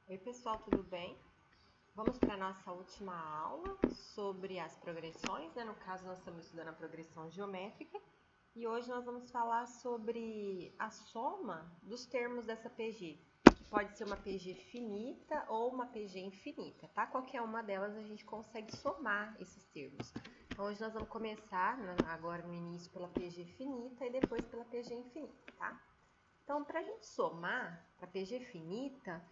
Oi pessoal, tudo bem? Vamos para a nossa última aula sobre as progressões, né? No caso, nós estamos estudando a progressão geométrica e hoje nós vamos falar sobre a soma dos termos dessa PG, que pode ser uma PG finita ou uma PG infinita, tá? Qualquer uma delas a gente consegue somar esses termos. Então, hoje nós vamos começar agora no início pela PG finita e depois pela PG infinita, tá? Então, para a gente somar para PG finita,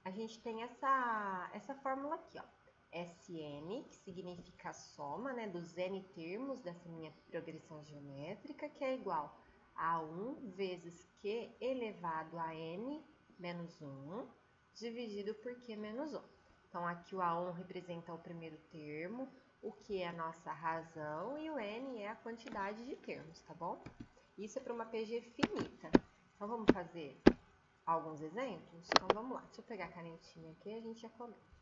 a gente tem essa fórmula aqui, ó. Sn, que significa a soma, né, dos n termos dessa minha progressão geométrica, que é igual a 1 vezes q elevado a n menos 1, dividido por q menos 1. Então, aqui o A1 representa o primeiro termo, o q é a nossa razão e o n é a quantidade de termos, tá bom? Isso é para uma PG finita. Então, vamos fazer alguns exemplos? Então, vamos lá. Deixa eu pegar a canetinha aqui e a gente já começa.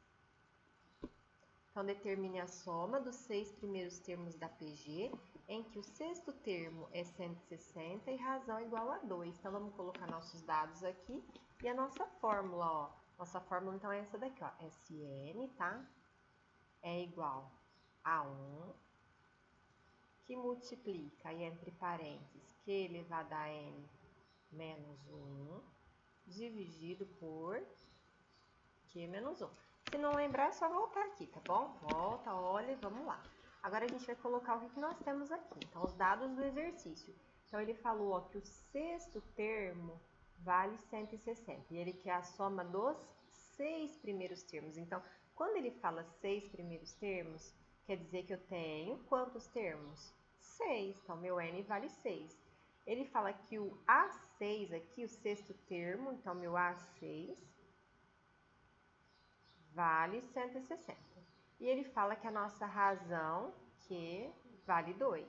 Então, determine a soma dos 6 primeiros termos da PG, em que o sexto termo é 160 e razão igual a 2. Então, vamos colocar nossos dados aqui e a nossa fórmula, ó. Nossa fórmula, então, é essa daqui, ó. Sn, tá? É igual a 1, que multiplica, aí entre parênteses, q elevado a n menos 1, dividido por q menos 1. Se não lembrar, é só voltar aqui, tá bom? Volta, olha e vamos lá. Agora, a gente vai colocar o que nós temos aqui. Então, os dados do exercício. Então, ele falou ó, que o sexto termo vale 160. E ele quer a soma dos 6 primeiros termos. Então, quando ele fala 6 primeiros termos, quer dizer que eu tenho quantos termos? 6. Então, meu n vale 6. Ele fala que o A6 aqui, o sexto termo, então meu A6 vale 160. E ele fala que a nossa razão, que vale 2.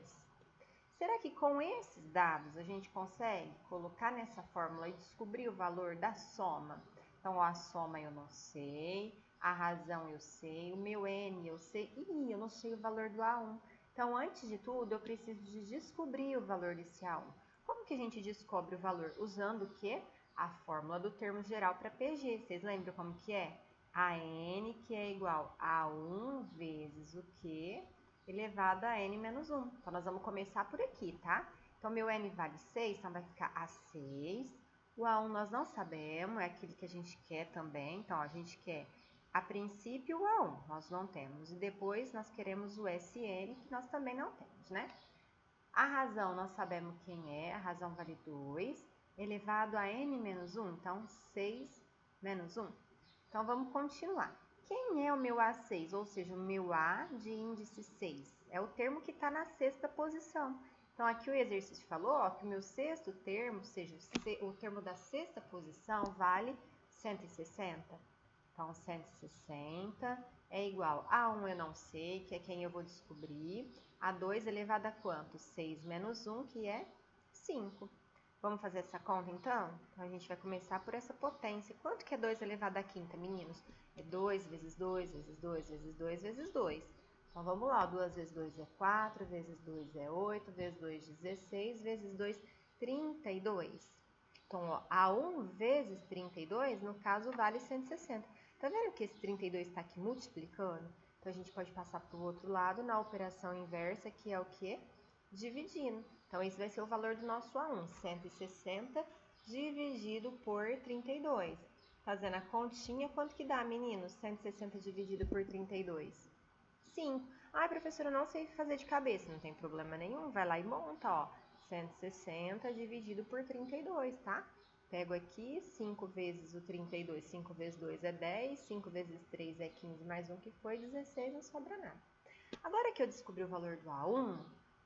Será que com esses dados a gente consegue colocar nessa fórmula e descobrir o valor da soma? Então, a soma eu não sei, a razão eu sei, o meu n eu sei, e eu não sei o valor do A1. Então, antes de tudo, eu preciso de descobrir o valor desse A1. Como que a gente descobre o valor? Usando o quê? A fórmula do termo geral para PG. Vocês lembram como que é? A n, que é igual a 1 vezes o q elevado a n menos 1. Então, nós vamos começar por aqui, tá? Então, meu n vale 6, então vai ficar A6. O A1 nós não sabemos, é aquele que a gente quer também. Então, a gente quer, a princípio, o A1, nós não temos. E depois, nós queremos o Sn, que nós também não temos, né? A razão, nós sabemos quem é, a razão vale 2, elevado a n menos 1, então 6 menos 1. Então, vamos continuar. Quem é o meu A6, ou seja, o meu A de índice 6? É o termo que está na sexta posição. Então, aqui o exercício falou ó, que o meu sexto termo, ou seja, o termo da sexta posição, vale 160. Então, 160 é igual a 1 eu não sei, que é quem eu vou descobrir. A 2 elevado a quanto? 6 menos 1, que é 5. Vamos fazer essa conta, então? Então, a gente vai começar por essa potência. Quanto que é 2 elevado à quinta, meninos? É 2 vezes 2 vezes 2 vezes 2 vezes 2. Então, vamos lá. 2 vezes 2 é 4, vezes 2 é 8, vezes 2, 16, vezes 2, 32. Então, ó, a 1 vezes 32, no caso, vale 160. Tá vendo que esse 32 está aqui multiplicando? Então, a gente pode passar para o outro lado na operação inversa, que é o quê? Dividindo. Então, esse vai ser o valor do nosso A1, 160 dividido por 32. Fazendo a continha, quanto que dá, meninos? 160 dividido por 32? 5. Ai, professora, eu não sei fazer de cabeça. Não tem problema nenhum, vai lá e monta, ó. 160 dividido por 32, tá? Pego aqui, 5 vezes o 32, 5 vezes 2 é 10, 5 vezes 3 é 15, mais 1 que foi 16, não sobra nada. Agora que eu descobri o valor do A1,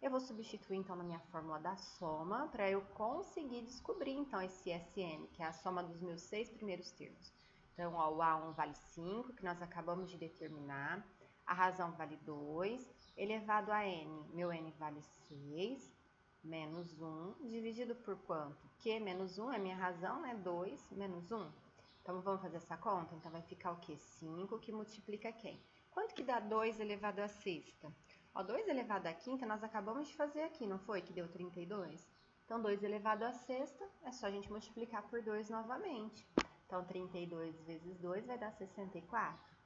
eu vou substituir, então, na minha fórmula da soma, para eu conseguir descobrir, então, esse Sn, que é a soma dos meus 6 primeiros termos. Então, ó, o A1 vale 5, que nós acabamos de determinar. A razão vale 2, elevado a n, meu n vale 6, menos 1, dividido por quanto? Q menos 1 é minha razão, né? 2 menos 1. Então, vamos fazer essa conta? Então, vai ficar o quê? 5, que multiplica quem? Quanto que dá 2 elevado à sexta? Ó, 2 elevado à quinta, nós acabamos de fazer aqui, não foi? Que deu 32. Então, 2 elevado à sexta, é só a gente multiplicar por 2 novamente. Então, 32 vezes 2 vai dar 64.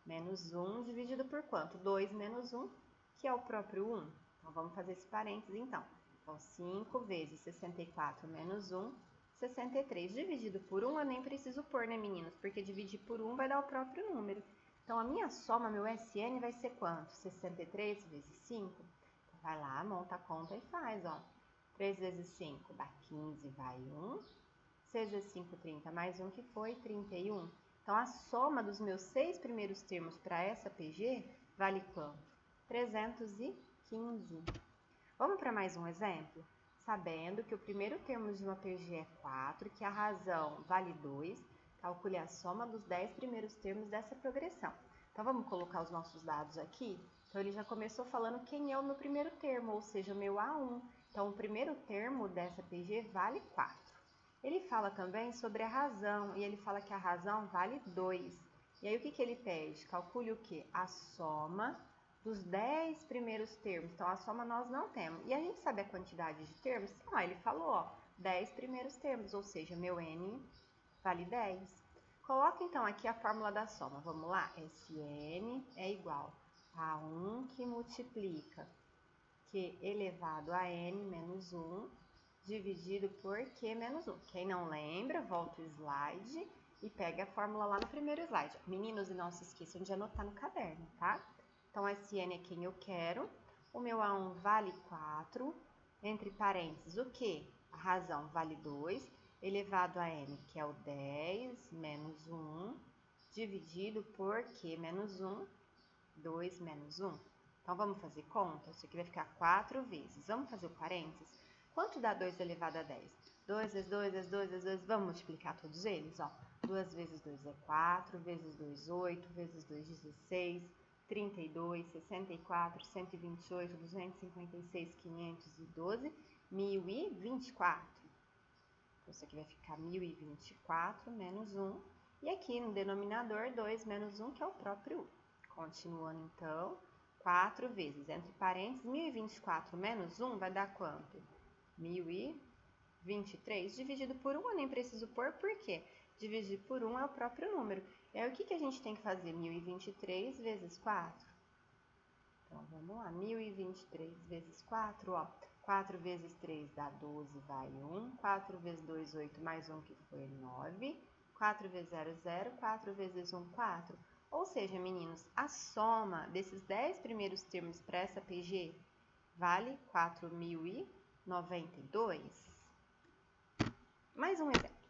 Menos 1 dividido por quanto? 2 menos 1, que é o próprio 1. Então, vamos fazer esse parênteses, então. Então, 5 vezes 64 menos 1, 63. Dividido por 1, eu nem preciso pôr, né, meninos? Porque dividir por 1 vai dar o próprio número. Então, a minha soma, meu SN, vai ser quanto? 63 vezes 5? Então, vai lá, monta a conta e faz, ó. 3 vezes 5 dá 15, vai 1. 6 vezes 5, 30, mais 1 que foi 31. Então, a soma dos meus 6 primeiros termos para essa PG vale quanto? 315. Vamos para mais um exemplo? Sabendo que o primeiro termo de uma PG é 4, que a razão vale 2, calcule a soma dos 10 primeiros termos dessa progressão. Então, vamos colocar os nossos dados aqui? Então, ele já começou falando quem é o meu primeiro termo, ou seja, o meu A1. Então, o primeiro termo dessa PG vale 4. Ele fala também sobre a razão, e ele fala que a razão vale 2. E aí, o que ele pede? Calcule o quê? A soma dos 10 primeiros termos. Então, a soma nós não temos. E a gente sabe a quantidade de termos? Então, ele falou, ó, 10 primeiros termos, ou seja, meu N vale 10. Coloca, então, aqui a fórmula da soma. Vamos lá? Sn é igual a 1 que multiplica Q elevado a N menos 1, dividido por Q menos 1. Quem não lembra, volta o slide e pega a fórmula lá no primeiro slide. Meninos, e não se esqueçam de anotar no caderno, tá? Então, Sn é quem eu quero. O meu A1 vale 4. Entre parênteses, o Q? A razão vale 2, elevado a N, que é o 10 menos 1, dividido por Q menos 1, 2 menos 1. Então, vamos fazer conta? Isso aqui vai ficar 4 vezes. Vamos fazer o parênteses? Quanto dá 2 elevado a 10? 2 vezes 2 vezes 2 vezes 2. Vamos multiplicar todos eles? Ó. 2 vezes 2 é 4, vezes 2, 8, vezes 2, 16, 32, 64, 128, 256, 512, 1024. Então, isso aqui vai ficar 1024 menos 1. E aqui no denominador, 2 menos 1, que é o próprio 1. Continuando, então, 4 vezes, entre parênteses, 1024 menos 1 vai dar quanto? 1023. Dividido por 1 eu nem preciso pôr, por quê? Dividir por 1 é o próprio número. E aí, o que a gente tem que fazer? 1023 vezes 4. Então, vamos lá. 1023 vezes 4, ó. 4 vezes 3 dá 12, vai 1. 4 vezes 2, 8, mais 1 que foi 9. 4 vezes 0, 0. 4 vezes 1, 4. Ou seja, meninos, a soma desses 10 primeiros termos para essa PG vale 4.092. Mais um exemplo.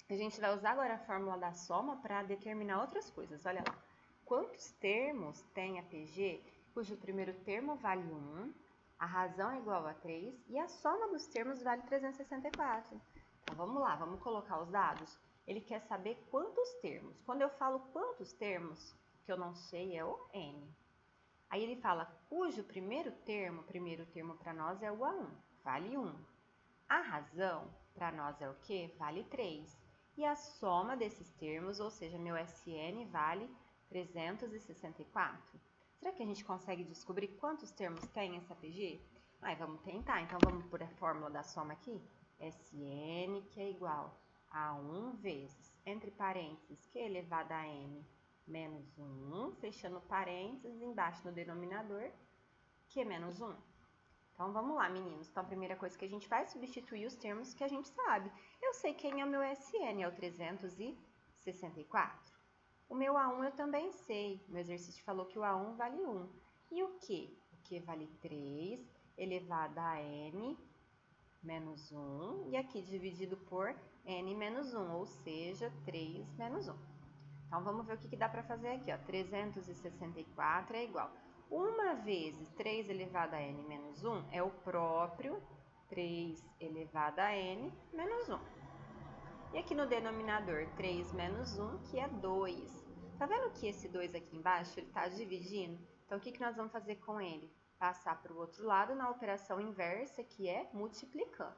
A gente vai usar agora a fórmula da soma para determinar outras coisas. Olha lá. Quantos termos tem a PG cujo primeiro termo vale 1, a razão é igual a 3 e a soma dos termos vale 364? Então, vamos lá, vamos colocar os dados. Ele quer saber quantos termos. Quando eu falo quantos termos, o que eu não sei é o N. Aí ele fala cujo primeiro termo para nós é o A1, vale 1. A razão para nós é o quê? Vale 3. E a soma desses termos, ou seja, meu Sn vale 364. Será que a gente consegue descobrir quantos termos tem essa PG? Vamos tentar. Então, vamos por a fórmula da soma aqui. Sn, que é igual a 1 vezes, entre parênteses, Q elevado a N menos 1, fechando parênteses, embaixo no denominador, Q menos 1. Então, vamos lá, meninos. Então, a primeira coisa que a gente faz é substituir os termos que a gente sabe. Eu sei quem é o meu Sn, é o 364. O meu A1 eu também sei. O meu exercício falou que o A1 vale 1. E o Q? O Q vale 3 elevado a N menos 1. E aqui dividido por N menos 1, ou seja, 3 menos 1. Então, vamos ver o que dá para fazer aqui. Ó. 364 é igual. 1 vezes 3 elevado a N menos 1 é o próprio 3 elevado a N menos 1. E aqui no denominador, 3 menos 1, que é 2. Tá vendo que esse 2 aqui embaixo, ele está dividindo? Então, o que nós vamos fazer com ele? Passar para o outro lado na operação inversa, que é multiplicando.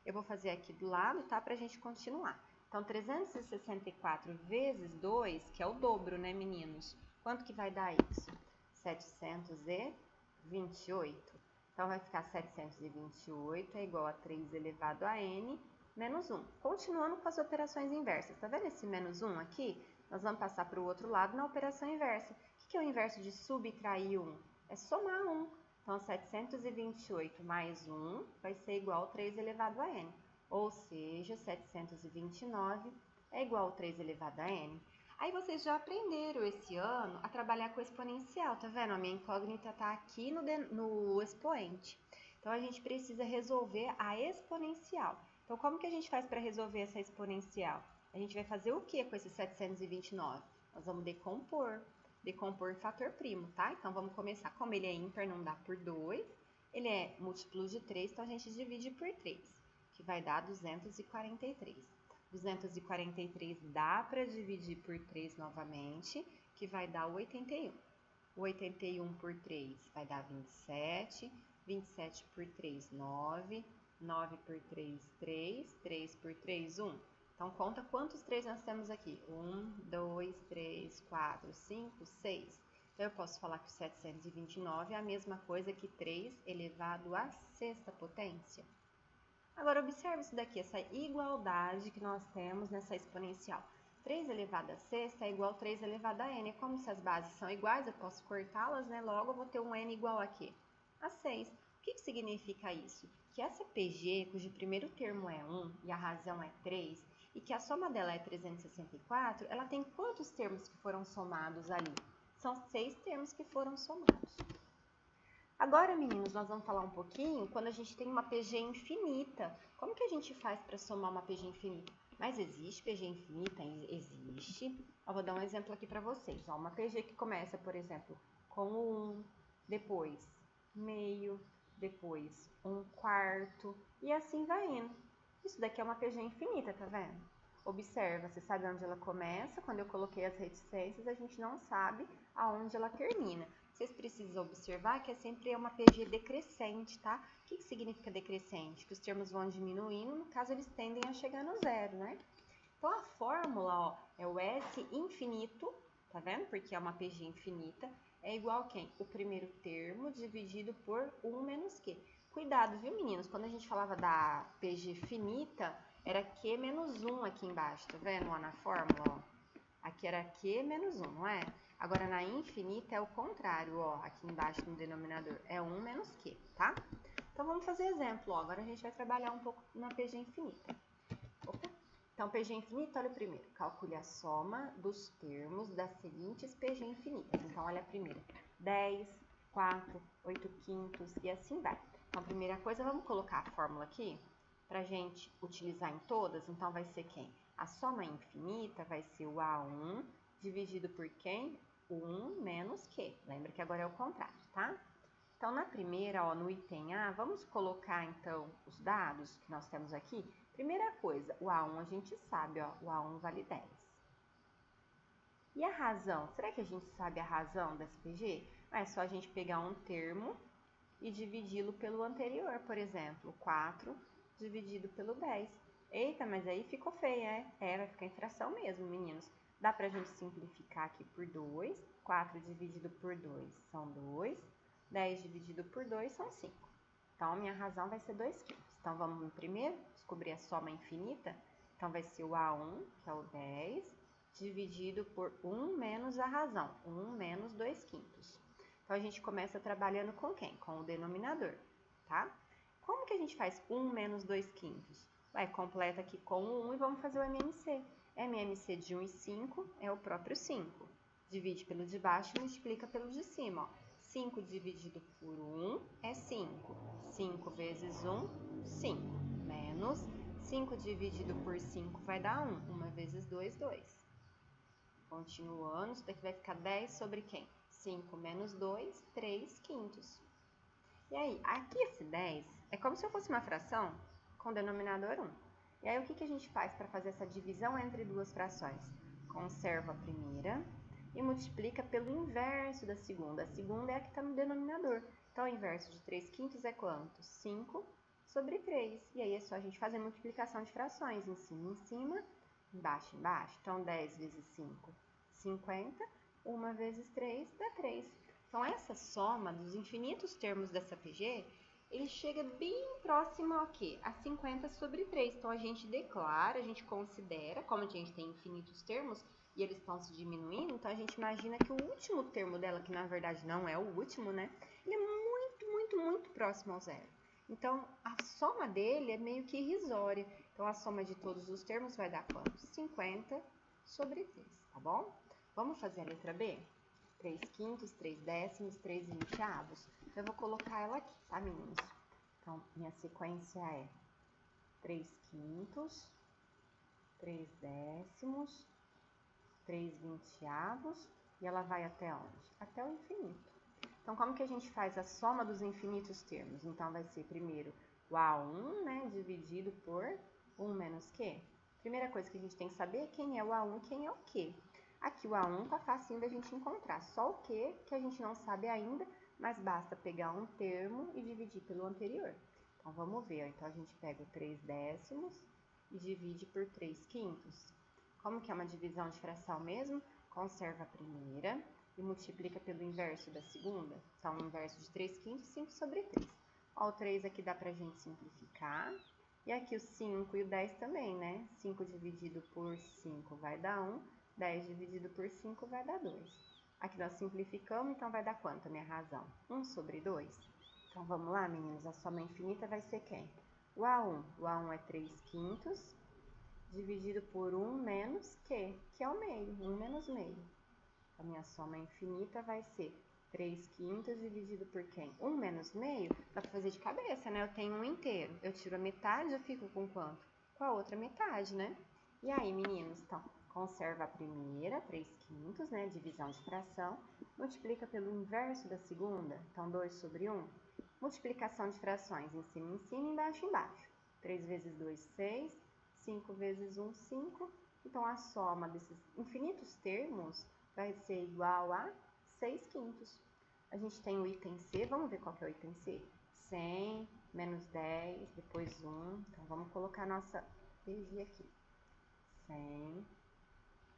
Eu vou fazer aqui do lado, tá? Para a gente continuar. Então, 364 vezes 2, que é o dobro, né, meninos? Quanto que vai dar isso? 728. Então, vai ficar 728 é igual a 3 elevado a N menos 1. Continuando com as operações inversas. Tá vendo esse menos 1 aqui? Nós vamos passar para o outro lado na operação inversa. O que é o inverso de subtrair 1? É somar 1. Então, 728 mais 1 vai ser igual a 3 elevado a n. Ou seja, 729 é igual a 3 elevado a n. Aí vocês já aprenderam esse ano a trabalhar com exponencial, tá vendo? A minha incógnita está aqui no expoente. Então, a gente precisa resolver a exponencial. Então, como que a gente faz para resolver essa exponencial? A gente vai fazer o que com esse 729? Nós vamos decompor em fator primo, tá? Então, vamos começar. Como ele é ímpar, não dá por 2. Ele é múltiplo de 3, então a gente divide por 3, que vai dar 243. 243 dá para dividir por 3 novamente, que vai dar 81. 81 por 3 vai dar 27. 27 por 3, 9. 9 por 3, 3. 3 por 3, 1. Então, conta quantos 3 nós temos aqui. 1, 2, 3, 4, 5, 6. Então, eu posso falar que o 729 é a mesma coisa que 3 elevado à sexta potência. Agora, observe isso daqui, essa igualdade que nós temos nessa exponencial. 3 elevado a sexta é igual a 3 elevado a n. Como se as bases são iguais, eu posso cortá-las, né? Logo, eu vou ter um n igual a quê? A 6. O que significa isso? Que essa PG, cujo primeiro termo é 1 e a razão é 3, e que a soma dela é 364, ela tem quantos termos que foram somados ali? São 6 termos que foram somados. Agora, meninos, nós vamos falar um pouquinho quando a gente tem uma PG infinita. Como que a gente faz para somar uma PG infinita? Mas existe PG infinita? Existe. Eu vou dar um exemplo aqui para vocês. Ó, uma PG que começa, por exemplo, com 1, depois meio, depois 1/4 e assim vai indo. Isso daqui é uma PG infinita, tá vendo? Observa, você sabe onde ela começa. Quando eu coloquei as reticências, a gente não sabe aonde ela termina. Vocês precisam observar que é sempre uma PG decrescente, tá? O que significa decrescente? Que os termos vão diminuindo, no caso eles tendem a chegar no zero, né? Então a fórmula, ó, é o S infinito, tá vendo? Porque é uma PG infinita, é igual a quem? O primeiro termo dividido por 1 menos Q. Cuidado, viu, meninos? Quando a gente falava da PG finita, era Q menos 1 aqui embaixo, tá vendo? Ó, na fórmula, ó. Aqui era Q menos 1, não é? Agora, na infinita é o contrário, ó. Aqui embaixo no denominador é 1 menos Q, tá? Então, vamos fazer exemplo, ó. Agora, a gente vai trabalhar um pouco na PG infinita. Opa. Então, PG infinita, olha primeiro. Calcule a soma dos termos das seguintes PG infinitas. Então, olha a primeira. 10, 4, 8 quintos e assim vai. Então, a primeira coisa, vamos colocar a fórmula aqui pra gente utilizar em todas. Então, vai ser quem? A soma infinita vai ser o A1 dividido por quem? 1 menos Q. Lembra que agora é o contrário, tá? Então, na primeira, ó, no item A, vamos colocar, então, os dados que nós temos aqui. Primeira coisa, o A1 a gente sabe, ó, o A1 vale 10. E a razão? Será que a gente sabe a razão dessa PG? É só a gente pegar um termo e dividi-lo pelo anterior, por exemplo, 4 dividido pelo 10. Eita, mas aí ficou feio, né? Vai ficar em fração mesmo, meninos. Dá pra gente simplificar aqui por 2. 4 dividido por 2 são 2. 10 dividido por 2 são 5. Então, a minha razão vai ser 2 quintos. Então, vamos primeiro descobrir a soma infinita. Então, vai ser o A1, que é o 10, dividido por 1 menos a razão. 1 menos 2 quintos. Então, a gente começa trabalhando com quem? Com o denominador, tá? Como que a gente faz 1 menos 2 quintos? Vai, completa aqui com o 1 e vamos fazer o MMC. MMC de 1 e 5 é o próprio 5. Divide pelo de baixo e multiplica pelo de cima, ó. 5 dividido por 1 é 5. 5 vezes 1, 5. Menos 5 dividido por 5 vai dar 1. 1 vezes 2, 2. Continuando, isso daqui vai ficar 10 sobre quem? 5 menos 2, 3 quintos. E aí, aqui esse 10 é como se eu fosse uma fração com denominador 1. E aí, o que a gente faz para fazer essa divisão entre duas frações? Conserva a primeira e multiplica pelo inverso da segunda. A segunda é a que está no denominador. Então, o inverso de 3 quintos é quanto? 5 sobre 3. E aí, é só a gente fazer multiplicação de frações. Em cima, embaixo, embaixo. Então, 10 vezes 5, 50. 1 vezes 3 dá 3. Então, essa soma dos infinitos termos dessa PG ele chega bem próximo ao quê? A 50 sobre 3. Então, a gente declara, a gente considera, como a gente tem infinitos termos e eles estão se diminuindo, então a gente imagina que o último termo dela, que na verdade não é o último, né? Ele é muito próximo ao zero. Então, a soma dele é meio que irrisória. Então, a soma de todos os termos vai dar quanto? 50 sobre 3, tá bom? Vamos fazer a letra B? 3 quintos, 3 décimos, 3 vinteavos. Então, eu vou colocar ela aqui, tá, meninos? Então, minha sequência é 3 quintos, 3 décimos, 3 vinteavos, e ela vai até onde? Até o infinito. Então, como que a gente faz a soma dos infinitos termos? Então, vai ser primeiro o A1, né, dividido por 1 menos Q. Primeira coisa que a gente tem que saber é quem é o A1 e quem é o Q. Aqui o A1 tá facinho da gente encontrar, só o Q que a gente não sabe ainda, mas basta pegar um termo e dividir pelo anterior. Então, vamos ver. Então, a gente pega o 3 décimos e divide por 3 quintos. Como que é uma divisão de fração mesmo? Conserva a primeira e multiplica pelo inverso da segunda. Então, o inverso de 3 quintos, 5 sobre 3. Ó, o 3 aqui dá pra gente simplificar. E aqui o 5 e o 10 também, né? 5 dividido por 5 vai dar 1. 10 dividido por 5 vai dar 2. Aqui nós simplificamos, então vai dar quanto a minha razão? 1 sobre 2. Então, vamos lá, meninos. A soma infinita vai ser quem? O A1. O A1 é 3 quintos dividido por 1 menos Q, que é o meio. 1 menos meio. A minha soma infinita vai ser 3 quintos dividido por quem? 1 menos meio, dá pra fazer de cabeça, né? Eu tenho um inteiro. Eu tiro a metade, eu fico com quanto? Com a outra metade, né? E aí, meninos, então, conserva a primeira, 3 quintos, né? Divisão de fração. Multiplica pelo inverso da segunda, então 2 sobre 1. Multiplicação de frações, em cima, embaixo, embaixo. 3 vezes 2, 6. 5 vezes 1, 5. Então, a soma desses infinitos termos vai ser igual a 6 quintos. A gente tem o item C, vamos ver qual que é o item C? 100, menos 10, depois 1. Então, vamos colocar a nossa PG aqui. 100,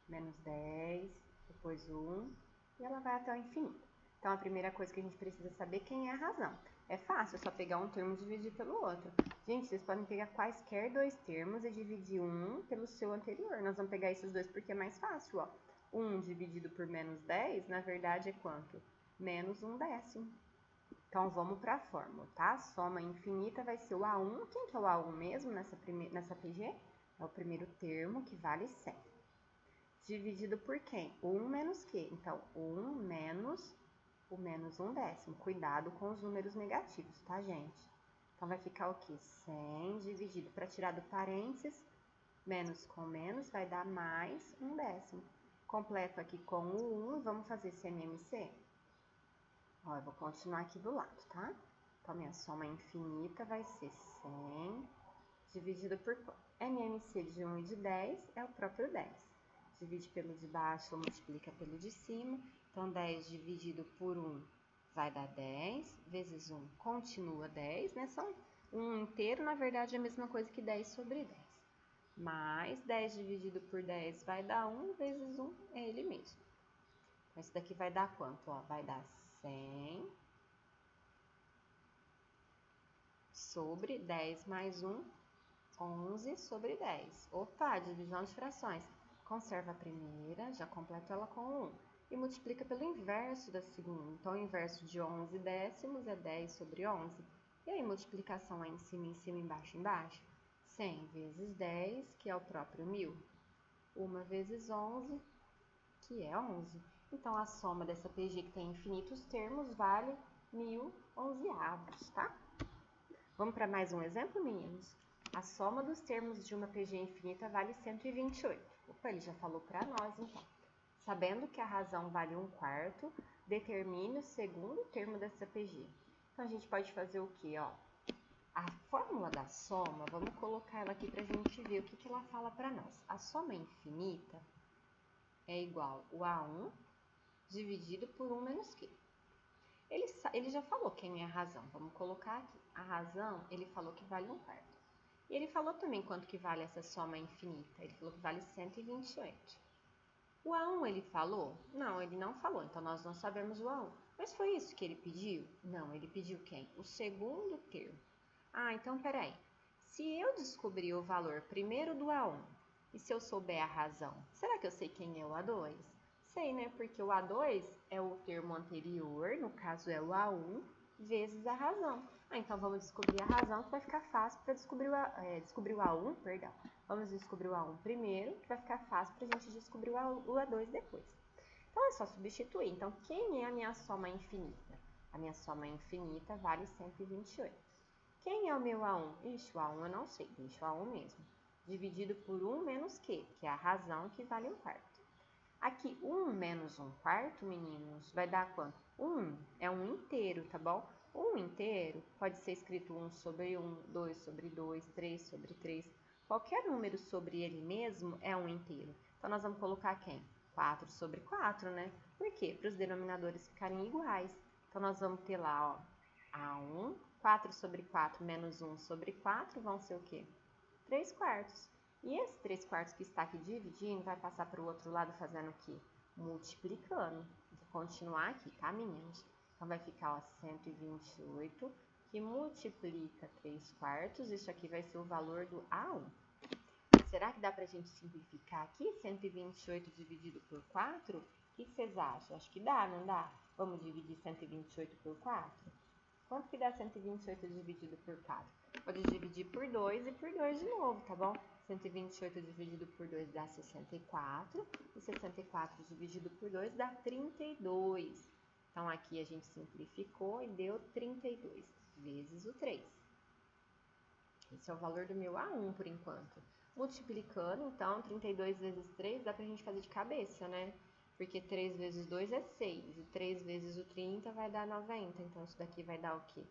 menos 10, depois 1, e ela vai até o infinito. Então, a primeira coisa que a gente precisa saber é quem é a razão. É fácil, é só pegar um termo e dividir pelo outro. Gente, vocês podem pegar quaisquer dois termos e dividir um pelo seu anterior. Nós vamos pegar esses dois porque é mais fácil, ó. 1 dividido por menos 10, na verdade, é quanto? Menos 1 décimo. Então, vamos para a fórmula, tá? A soma infinita vai ser o A1. Quem que é o A1 mesmo nessa PG? É o primeiro termo, que vale 100. Dividido por quem? 1 menos Q. Então, 1 menos o menos 1 décimo. Cuidado com os números negativos, tá, gente? Então, vai ficar o quê? 100 dividido, para tirar do parênteses, menos com menos, vai dar mais 1 décimo. Completo aqui com o 1, vamos fazer esse MMC? Ó, eu vou continuar aqui do lado, tá? Então, minha soma infinita vai ser 100 dividido por quanto? MMC de 1 e de 10 é o próprio 10. Divide pelo de baixo, multiplica pelo de cima. Então, 10 dividido por 1 vai dar 10, vezes 1 continua 10, né? São 1 inteiro, na verdade, é a mesma coisa que 10 sobre 10. Mais 10 dividido por 10 vai dar 1, vezes 1 é ele mesmo. Então, isso daqui vai dar quanto? Ó, vai dar 100 sobre 10 mais 1, 11 sobre 10. Opa, divisão de frações. Conserva a primeira, já completo ela com 1. E multiplica pelo inverso da segunda. Então, o inverso de 11 décimos é 10 sobre 11. E aí, multiplicação é em cima, embaixo, embaixo. 100 vezes 10, que é o próprio 1000. 1 vezes 11, que é 11. Então, a soma dessa PG que tem infinitos termos vale 1000 onzeavos, tá? Vamos para mais um exemplo, meninos? A soma dos termos de uma PG infinita vale 128. Opa, ele já falou para nós, então. Sabendo que a razão vale 1/4, determine o segundo termo dessa PG. Então, a gente pode fazer o quê, ó? A fórmula da soma, vamos colocar ela aqui para a gente ver o que ela fala para nós. A soma infinita é igual ao A1 dividido por 1 menos Q. Ele já falou quem é a razão. Vamos colocar aqui. A razão, ele falou que vale 1/4. E ele falou também quanto que vale essa soma infinita. Ele falou que vale 128. O A1 ele falou? Não, ele não falou. Então, nós não sabemos o A1. Mas foi isso que ele pediu? Não, ele pediu quem? O segundo termo. Ah, então peraí. Se eu descobrir o valor primeiro do A1 e se eu souber a razão, será que eu sei quem é o A2? Sei, né? Porque o A2 é o termo anterior, no caso é o A1, vezes a razão. Ah, então vamos descobrir a razão, que vai ficar fácil para descobrir o A1, perdão. Vamos descobrir o A1 primeiro, que vai ficar fácil para a gente descobrir o A2 depois. Então, é só substituir. Então, quem é a minha soma infinita? A minha soma infinita vale 128. Quem é o meu A1? Ixi, o A1 eu não sei, deixa o A1 mesmo. Dividido por 1 menos Q, que é a razão, que vale 1/4. Aqui, 1 menos 1/4, meninos, vai dar quanto? 1 é um inteiro, tá bom? 1 inteiro pode ser escrito 1 sobre 1, 2 sobre 2, 3 sobre 3. Qualquer número sobre ele mesmo é um inteiro. Então, nós vamos colocar quem? 4 sobre 4, né? Por quê? Para os denominadores ficarem iguais. Então, nós vamos ter lá, ó, A1, 4 sobre 4 menos 1 sobre 4 vão ser o quê? 3/4. E esse 3/4 que está aqui dividindo vai passar para o outro lado fazendo o quê? Multiplicando. Vou continuar aqui, tá, meninos? Então, vai ficar, ó, 128, que multiplica 3/4. Isso aqui vai ser o valor do A1. Será que dá para a gente simplificar aqui? 128 dividido por 4? O que vocês acham? Acho que dá, não dá? Vamos dividir 128 por 4? Quanto que dá 128 dividido por 4? Pode dividir por 2 e por 2 de novo, tá bom? 128 dividido por 2 dá 64. E 64 dividido por 2 dá 32. Então, aqui a gente simplificou e deu 32 vezes o 3. Esse é o valor do meu A1 por enquanto. Multiplicando, então, 32 vezes 3 dá pra gente fazer de cabeça, né? Porque 3 vezes 2 é 6, e 3 vezes o 30 vai dar 90. Então, isso daqui vai dar o quê?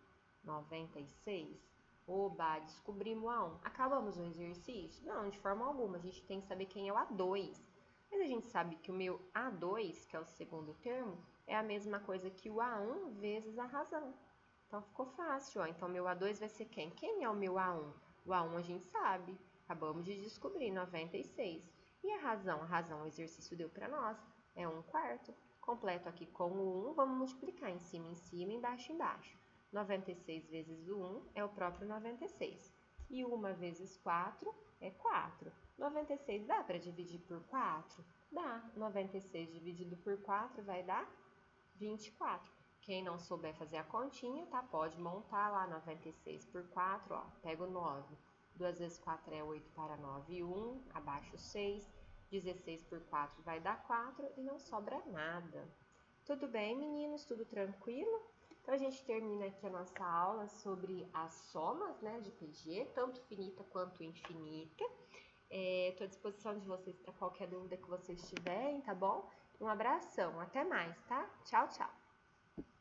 96. Oba, descobrimos o A1. Acabamos o exercício? Não, de forma alguma. A gente tem que saber quem é o A2. Mas a gente sabe que o meu A2, que é o segundo termo, é a mesma coisa que o A1 vezes a razão. Então, ficou fácil, ó. Então, meu A2 vai ser quem? Quem é o meu A1? O A1 a gente sabe. Acabamos de descobrir, 96. E a razão? A razão, o exercício deu para nós. É 1/4. Completo aqui com o 1, vamos multiplicar em cima, embaixo, embaixo. 96 vezes o 1 é o próprio 96. E 1 vezes 4 é 4. 96 dá para dividir por 4? Dá. 96 dividido por 4 vai dar 24. Quem não souber fazer a continha, tá? Pode montar lá 96 por 4, ó. Pega o 9. 2 vezes 4 é 8 para 9 e 1, abaixo 6. 16 por 4 vai dar 4 e não sobra nada. Tudo bem, meninos? Tudo tranquilo? Então, a gente termina aqui a nossa aula sobre as somas, né, de PG, tanto finita quanto infinita. Estou à disposição de vocês para qualquer dúvida que vocês tiverem, tá bom? Um abração, até mais, tá? Tchau, tchau!